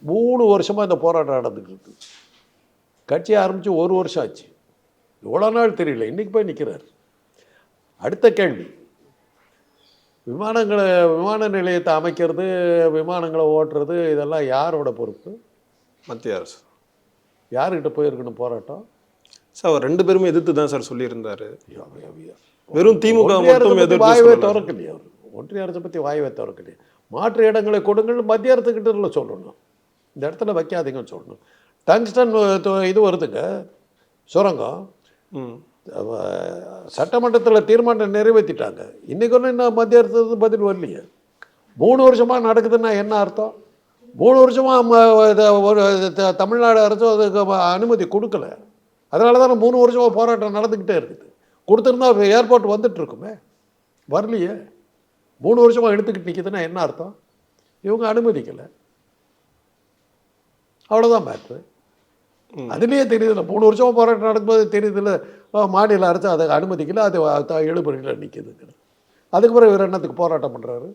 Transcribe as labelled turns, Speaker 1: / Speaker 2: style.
Speaker 1: 3 வருஷமாக இந்த போராட்டம் நடந்துக்கிட்டு இருக்கு. கட்சி ஆரம்பித்து 1 வருஷம் ஆச்சு. எவ்வளோ நாள் தெரியல, இன்றைக்கி போய் நிற்கிறார். அடுத்த கேள்வி, விமான நிலையத்தை அமைக்கிறது, விமானங்களை ஓட்டுறது, இதெல்லாம் யாரோட பொறுப்பு?
Speaker 2: மத்திய அரசு.
Speaker 1: யாருக்கிட்ட போயிருக்கணும் போராட்டம்?
Speaker 2: சார் அவர் 2 பேருமே எதிர்த்து தான் சார் சொல்லியிருந்தாரு. வெறும் திமுக மட்டும் எதிர்த்து
Speaker 1: வாயவே திறக்கலையே அவர். ஒன்றிய அரசை பற்றி வாயவே திறக்கலையே. மாற்று இடங்களை கொடுங்கள் மத்திய அரசுக்கிட்ட சொல்லணும், இந்த இடத்துல வைக்காதீங்கன்னு சொல்லணும். டங்ஸ்டன் இது வருதுங்க, சுரங்கம். சட்டமன்றத்தில் தீர்மானம் நிறைவேற்றிட்டாங்க. இன்றைக்கு ஒன்றும் இன்னும் மத்திய அரசு பதில் வரலையே. 3 வருஷமாக நடக்குதுன்னா என்ன அர்த்தம்? 3 வருஷமாக தமிழ்நாடு அரசு அதுக்கு அனுமதி கொடுக்கல. அதனால தான் 3 வருஷமாக போராட்டம் நடந்துக்கிட்டே இருக்குது. கொடுத்துருந்தா ஏர்போர்ட் வந்துட்டுருக்குமே, வரலையே. 3 வருஷமாக எடுத்துக்கிட்டு நிற்கிதுன்னா என்ன அர்த்தம்? இவங்க அனுமதிக்கலை, அவ்வளோதான் மேட்ரு. அதுலேயே தெரியுதுல்ல, 3 வருஷமாக போராட்டம் நடக்கும்போது தெரியுதுல்ல, மாநில அரசு அதை அனுமதிக்கல, அது எழுபறியில் நிற்கிதுங்கிறது. அதுக்கு பிறகு இவர் என்னத்துக்கு போராட்டம் பண்ணுறாரு?